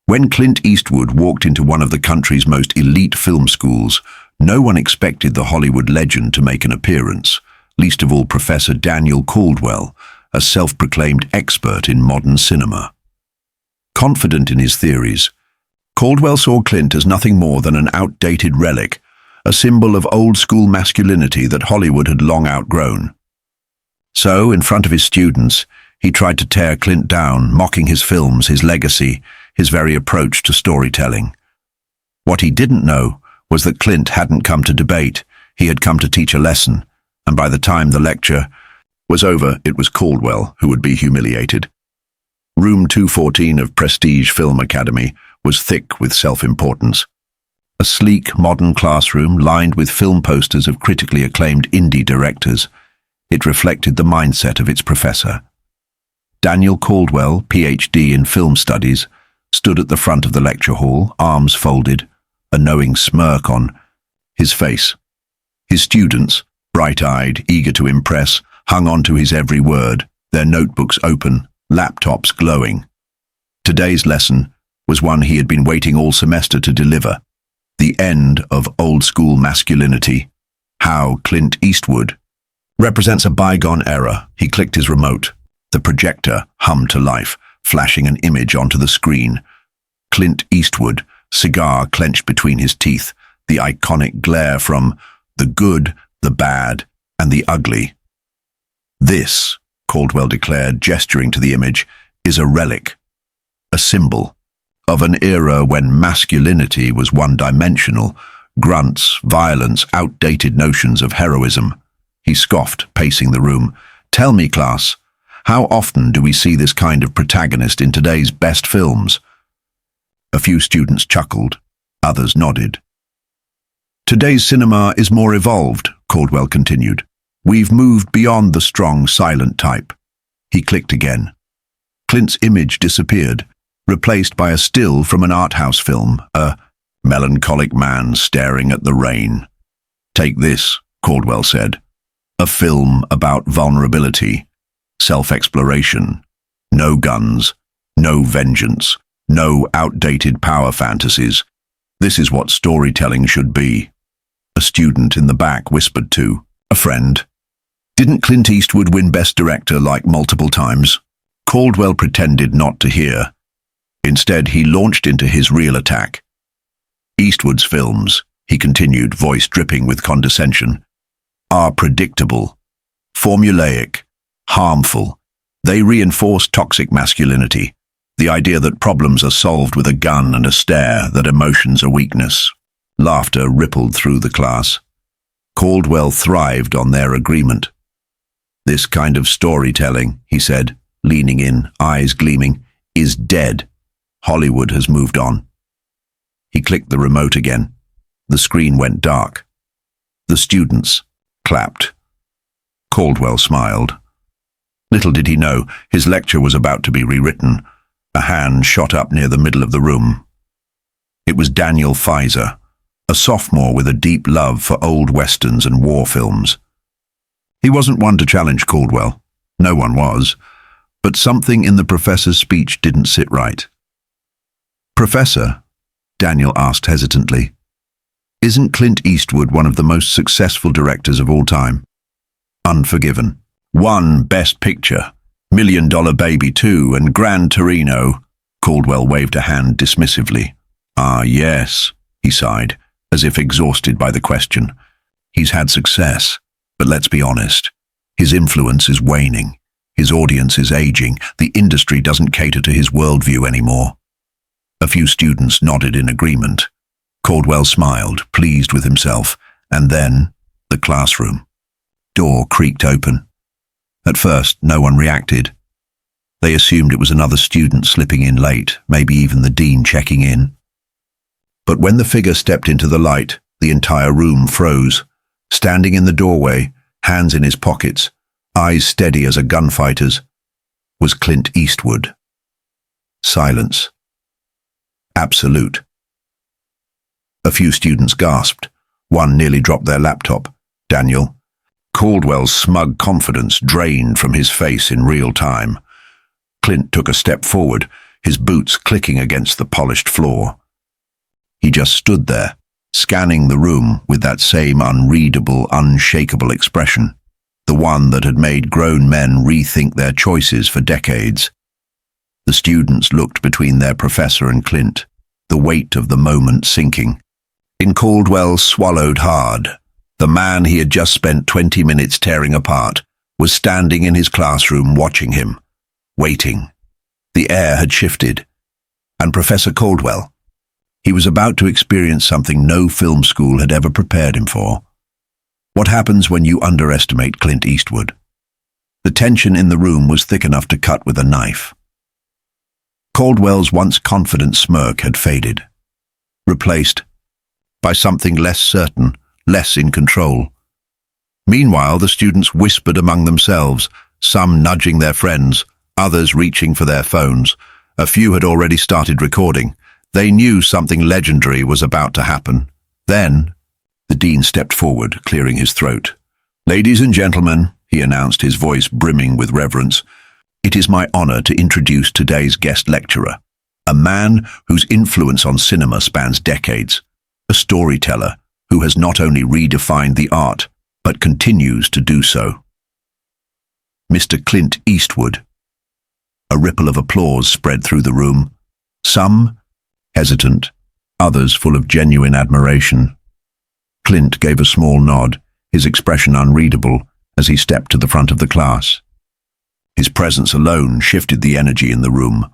When Clint Eastwood walked into one of the country's most elite film schools, no one expected the Hollywood legend to make an appearance, least of all Professor Daniel Caldwell, a self-proclaimed expert in modern cinema. Confident in his theories, Caldwell saw Clint as nothing more than an outdated relic, a symbol of old-school masculinity that Hollywood had long outgrown. So, in front of his students, he tried to tear Clint down, mocking his films, his legacy, his very approach to storytelling. What he didn't know was that Clint hadn't come to debate, he had come to teach a lesson, and by the time the lecture was over, it was Caldwell who would be humiliated. Room 214 of Prestige Film Academy was thick with self-importance. A sleek, modern classroom lined with film posters of critically acclaimed indie directors. It reflected the mindset of its professor. Daniel Caldwell, PhD in film studies, stood at the front of the lecture hall, arms folded, a knowing smirk on his face. His students, bright-eyed, eager to impress, hung on to his every word, their notebooks open, laptops glowing. Today's lesson was one he had been waiting all semester to deliver. The end of old-school masculinity. How Clint Eastwood represents a bygone era. He clicked his remote. The projector hummed to life, flashing an image onto the screen. Clint Eastwood, cigar clenched between his teeth, the iconic glare from the good, the bad, and the ugly. This, Caldwell declared, gesturing to the image, is a relic, a symbol of an era when masculinity was one-dimensional, grunts, violence, outdated notions of heroism. He scoffed, pacing the room. Tell me, class, how often do we see this kind of protagonist in today's best films? A few students chuckled, others nodded. Today's cinema is more evolved, Caldwell continued. We've moved beyond the strong, silent type. He clicked again. Clint's image disappeared, replaced by a still from an art house film, a melancholic man staring at the rain. Take this, Caldwell said. A film about vulnerability, self-exploration. No guns, no vengeance, no outdated power fantasies. This is what storytelling should be. A student in the back whispered to a friend. Didn't Clint Eastwood win Best Director like multiple times? Caldwell pretended not to hear. Instead, he launched into his real attack. Eastwood's films, he continued, voice dripping with condescension, are predictable, formulaic, harmful. They reinforce toxic masculinity, the idea that problems are solved with a gun and a stare, that emotions are weakness. Laughter rippled through the class. Caldwell thrived on their agreement. This kind of storytelling, he said, leaning in, eyes gleaming, is dead. Hollywood has moved on. He clicked the remote again. The screen went dark. The students clapped. Caldwell smiled. Little did he know, his lecture was about to be rewritten. A hand shot up near the middle of the room. It was Daniel Pfizer, a sophomore with a deep love for old westerns and war films. He wasn't one to challenge Caldwell. No one was. But something in the professor's speech didn't sit right. Professor, Daniel asked hesitantly, isn't Clint Eastwood one of the most successful directors of all time? Unforgiven. One Best Picture, $1 Million Baby 2, and Gran Torino. Caldwell waved a hand dismissively. Ah, yes, he sighed, as if exhausted by the question. He's had success, but let's be honest. His influence is waning. His audience is aging. The industry doesn't cater to his worldview anymore. A few students nodded in agreement. Caldwell smiled, pleased with himself, and then the classroom. Door creaked open. At first, no one reacted. They assumed it was another student slipping in late, maybe even the dean checking in. But when the figure stepped into the light, the entire room froze. Standing in the doorway, hands in his pockets, eyes steady as a gunfighter's, was Clint Eastwood. Silence. Absolute. A few students gasped. One nearly dropped their laptop. Daniel. Caldwell's smug confidence drained from his face in real time. Clint took a step forward, his boots clicking against the polished floor. He just stood there, scanning the room with that same unreadable, unshakable expression, the one that had made grown men rethink their choices for decades. The students looked between their professor and Clint, the weight of the moment sinking. Caldwell swallowed hard. The man he had just spent 20 minutes tearing apart was standing in his classroom watching him, waiting. The air had shifted. And Professor Caldwell, he was about to experience something no film school had ever prepared him for. What happens when you underestimate Clint Eastwood? The tension in the room was thick enough to cut with a knife. Caldwell's once confident smirk had faded, replaced by something less certain, less in control. Meanwhile, the students whispered among themselves, some nudging their friends, others reaching for their phones. A few had already started recording. They knew something legendary was about to happen. Then, the dean stepped forward, clearing his throat. "Ladies and gentlemen," he announced, his voice brimming with reverence, "it is my honor to introduce today's guest lecturer, a man whose influence on cinema spans decades, a storyteller who has not only redefined the art, but continues to do so. Mr. Clint Eastwood." A ripple of applause spread through the room, some hesitant, others full of genuine admiration. Clint gave a small nod, his expression unreadable, as he stepped to the front of the class. His presence alone shifted the energy in the room.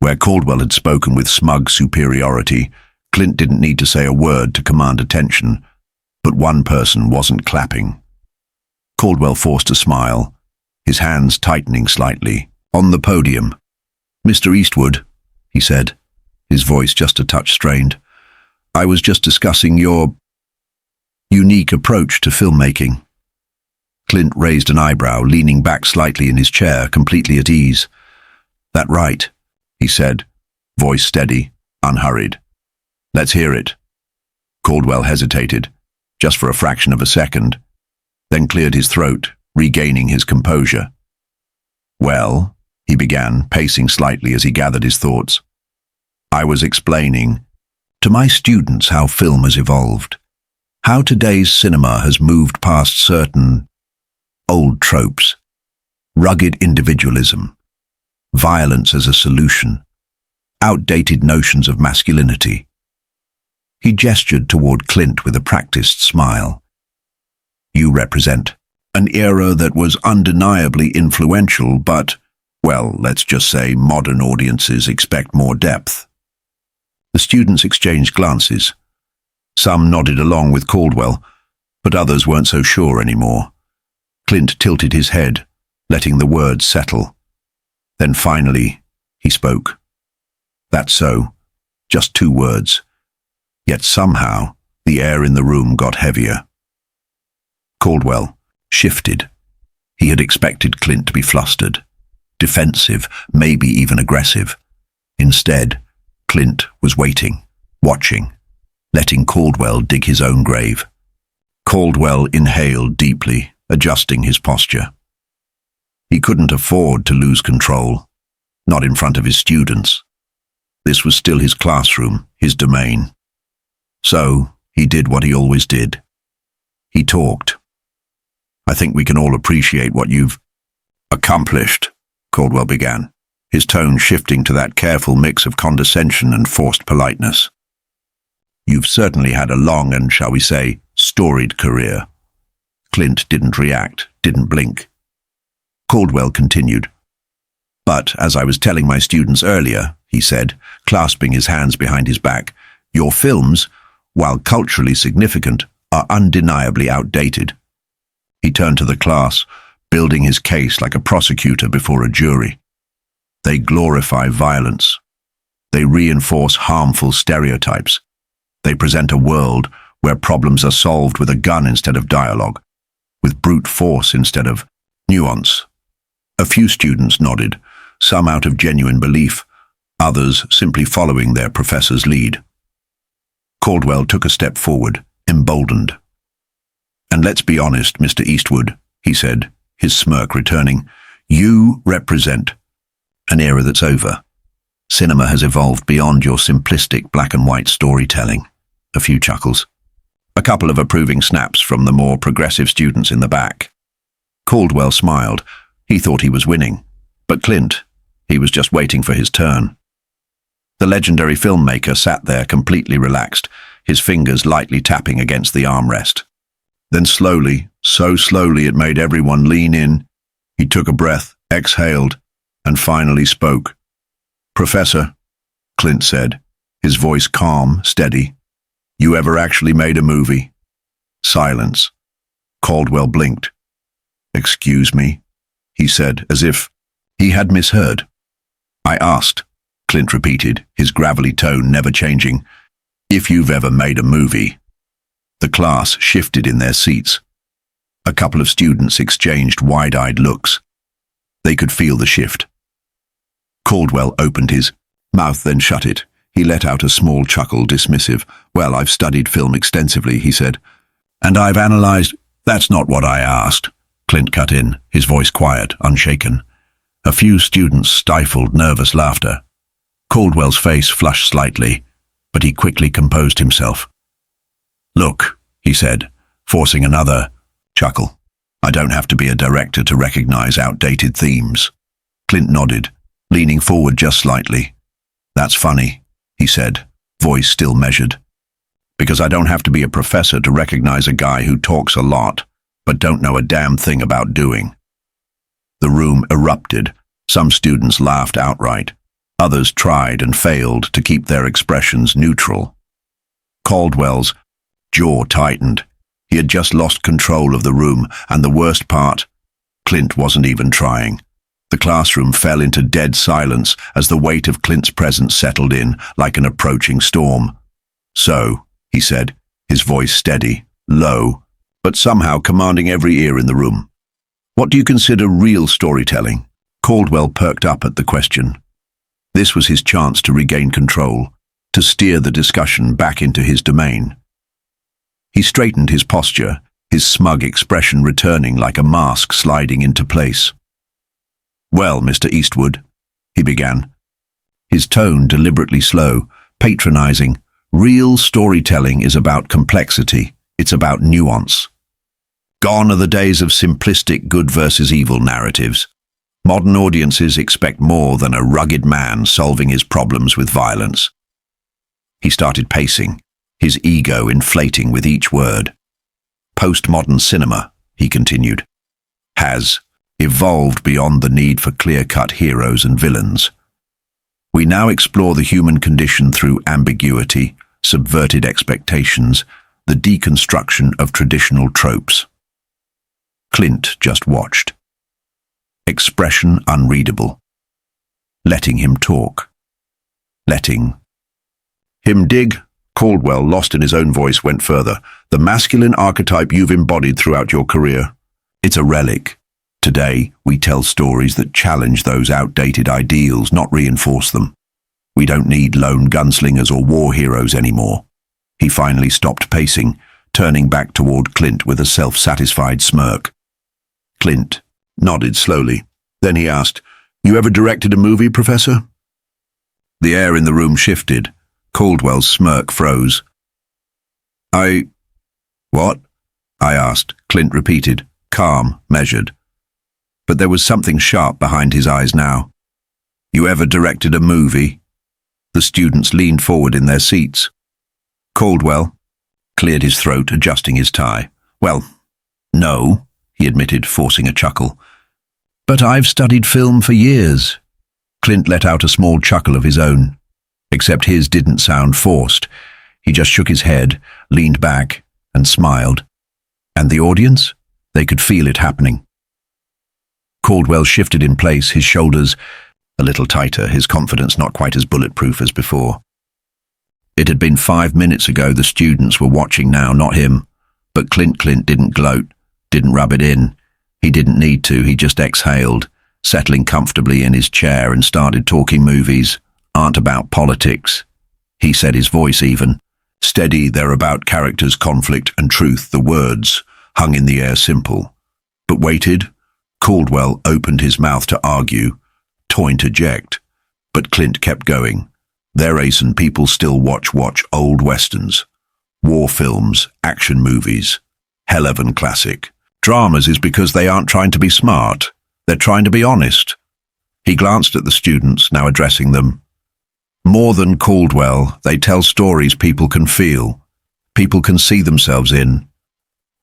Where Caldwell had spoken with smug superiority, Clint didn't need to say a word to command attention, but one person wasn't clapping. Caldwell forced a smile, his hands tightening slightly. On the podium, "Mr. Eastwood," he said, his voice just a touch strained, "I was just discussing your unique approach to filmmaking." Clint raised an eyebrow, leaning back slightly in his chair, completely at ease. "That right," he said, voice steady, unhurried. "Let's hear it." Caldwell hesitated, just for a fraction of a second, then cleared his throat, regaining his composure. "Well," he began, pacing slightly as he gathered his thoughts, "I was explaining to my students how film has evolved, how today's cinema has moved past certain old tropes, rugged individualism, violence as a solution, outdated notions of masculinity." He gestured toward Clint with a practiced smile. "You represent an era that was undeniably influential, but, well, let's just say modern audiences expect more depth." The students exchanged glances. Some nodded along with Caldwell, but others weren't so sure anymore. Clint tilted his head, letting the words settle. Then finally, he spoke. "That's so. Just 2 words. Yet somehow, the air in the room got heavier." Caldwell shifted. He had expected Clint to be flustered, defensive, maybe even aggressive. Instead, Clint was waiting, watching, letting Caldwell dig his own grave. Caldwell inhaled deeply, adjusting his posture. He couldn't afford to lose control, not in front of his students. This was still his classroom, his domain. So, he did what he always did. He talked. "I think we can all appreciate what you've accomplished," Caldwell began, his tone shifting to that careful mix of condescension and forced politeness. "You've certainly had a long and, shall we say, storied career." Clint didn't react, didn't blink. Caldwell continued. "But, as I was telling my students earlier," he said, clasping his hands behind his back, "your films, while culturally significant, are undeniably outdated." He turned to the class, building his case like a prosecutor before a jury. "They glorify violence. They reinforce harmful stereotypes. They present a world where problems are solved with a gun instead of dialogue, with brute force instead of nuance." A few students nodded, some out of genuine belief, others simply following their professor's lead. Caldwell took a step forward, emboldened. "And let's be honest, Mr. Eastwood," he said, his smirk returning, "you represent an era that's over. Cinema has evolved beyond your simplistic black and white storytelling. A few chuckles. A couple of approving snaps from the more progressive students in the back. Caldwell smiled. He thought he was winning. But Clint, he was just waiting for his turn. The legendary filmmaker sat there completely relaxed, his fingers lightly tapping against the armrest. Then slowly, so slowly it made everyone lean in, he took a breath, exhaled, and finally spoke. "Professor," Clint said, his voice calm, steady, "you ever actually made a movie?" Silence. Caldwell blinked. "Excuse me," he said, as if he had misheard. "I asked," Clint repeated, his gravelly tone never changing, "if you've ever made a movie." The class shifted in their seats. A couple of students exchanged wide-eyed looks. They could feel the shift. Caldwell opened his mouth, then shut it. He let out a small chuckle, dismissive. "Well, I've studied film extensively," he said. "And I've analyzed—" "That's not what I asked," Clint cut in, his voice quiet, unshaken. A few students stifled nervous laughter. Caldwell's face flushed slightly, but he quickly composed himself. "Look," he said, forcing another chuckle. "I don't have to be a director to recognize outdated themes." Clint nodded, leaning forward just slightly. "That's funny," he said, voice still measured. "Because I don't have to be a professor to recognize a guy who talks a lot, but don't know a damn thing about doing." The room erupted. Some students laughed outright. Others tried and failed to keep their expressions neutral. Caldwell's jaw tightened. He had just lost control of the room, and the worst part, Clint wasn't even trying. The classroom fell into dead silence as the weight of Clint's presence settled in like an approaching storm. "So," he said, his voice steady, low, but somehow commanding every ear in the room. "What do you consider real storytelling?" Caldwell perked up at the question. This was his chance to regain control, to steer the discussion back into his domain. He straightened his posture, his smug expression returning like a mask sliding into place. "Well, Mr. Eastwood," he began, his tone deliberately slow, patronizing, "real storytelling is about complexity. It's about nuance. Gone are the days of simplistic good versus evil narratives. Modern audiences expect more than a rugged man solving his problems with violence." He started pacing, his ego inflating with each word. "Postmodern cinema," he continued, "has evolved beyond the need for clear-cut heroes and villains. We now explore the human condition through ambiguity, subverted expectations, the deconstruction of traditional tropes." Clint just watched. Expression unreadable. Letting him talk. Letting him dig. Caldwell, lost in his own voice, went further. "The masculine archetype you've embodied throughout your career. It's a relic. Today, we tell stories that challenge those outdated ideals, not reinforce them. We don't need lone gunslingers or war heroes anymore." He finally stopped pacing, turning back toward Clint with a self-satisfied smirk. Clint nodded slowly. Then he asked, "You ever directed a movie, Professor?" The air in the room shifted. Caldwell's smirk froze. What?" I asked, Clint repeated, calm, measured. But there was something sharp behind his eyes now. "You ever directed a movie?" The students leaned forward in their seats. Caldwell cleared his throat, adjusting his tie. "Well, no," he admitted, forcing a chuckle. "But I've studied film for years." Clint let out a small chuckle of his own, except his didn't sound forced. He just shook his head, leaned back, and smiled. And the audience? They could feel it happening. Caldwell shifted in place, his shoulders a little tighter, his confidence not quite as bulletproof as before. It had been 5 minutes ago. The students were watching now, not him. But Clint didn't gloat, didn't rub it in. He didn't need to. He just exhaled, settling comfortably in his chair, and started talking. "Movies aren't about politics," he said, his voice even. "Steady, they're about characters, conflict, and truth." The words hung in the air, simple, but weighted. Caldwell opened his mouth to argue, to interject. But Clint kept going. They're ace and people still watch old westerns, war films, action movies, hell-even classic. Dramas is because they aren't trying to be smart. They're trying to be honest. He glanced at the students, now addressing them. More than Caldwell, they tell stories people can feel, people can see themselves in.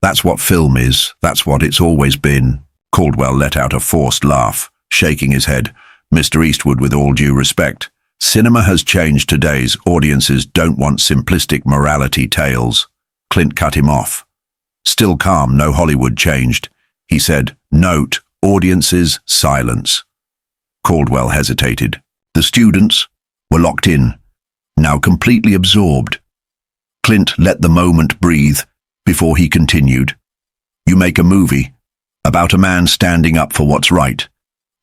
That's what film is. That's what it's always been. Caldwell let out a forced laugh, shaking his head. Mr. Eastwood, with all due respect, cinema has changed. Today's audiences don't want simplistic morality tales. Clint cut him off. Still calm, no Hollywood changed. He said, "Note, audiences, silence." Caldwell hesitated. The students were locked in, now completely absorbed. Clint let the moment breathe before he continued. You make a movie about a man standing up for what's right,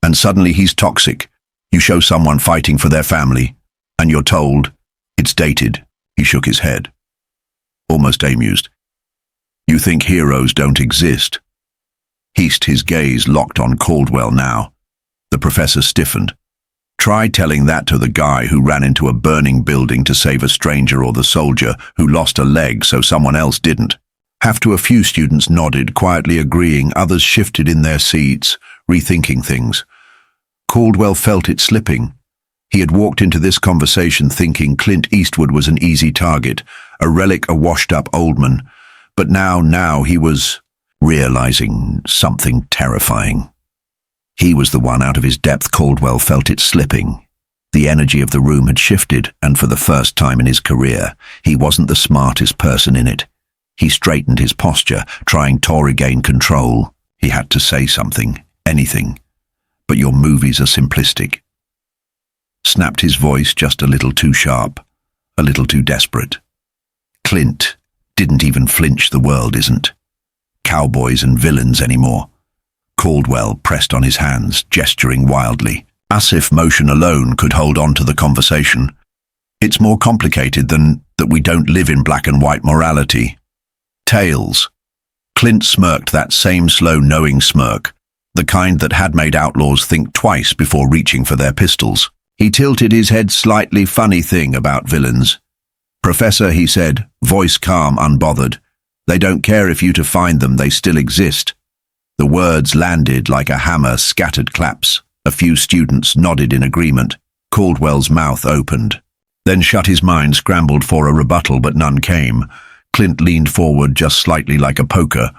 and suddenly he's toxic. You show someone fighting for their family, and you're told it's dated. He shook his head, almost amused. You think heroes don't exist? His gaze locked on Caldwell now. The professor stiffened. Try telling that to the guy who ran into a burning building to save a stranger, or the soldier who lost a leg so someone else didn't. A few students nodded, quietly agreeing. Others shifted in their seats, rethinking things. Caldwell felt it slipping. He had walked into this conversation thinking Clint Eastwood was an easy target, a relic, a washed-up old man. But now he was realizing something terrifying. He was the one out of his depth. Caldwell felt it slipping. The energy of the room had shifted, and for the first time in his career, he wasn't the smartest person in it. He straightened his posture, trying to regain control. He had to say something, anything. But your movies are simplistic. Snapped his voice just a little too sharp, a little too desperate. Clint didn't even flinch. The world isn't cowboys and villains anymore. Caldwell pressed on his hands, gesturing wildly, as if motion alone could hold on to the conversation. It's more complicated than that. We don't live in black and white morality. Tales. Clint smirked, that same slow, knowing smirk, the kind that had made outlaws think twice before reaching for their pistols. He tilted his head slightly. Funny thing about villains, Professor, he said, voice calm, unbothered. They don't care if you to find them, they still exist. The words landed like a hammer, scattered claps. A few students nodded in agreement. Caldwell's mouth opened, then shut. His mind scrambled for a rebuttal, but none came. Clint leaned forward just slightly, like a poker,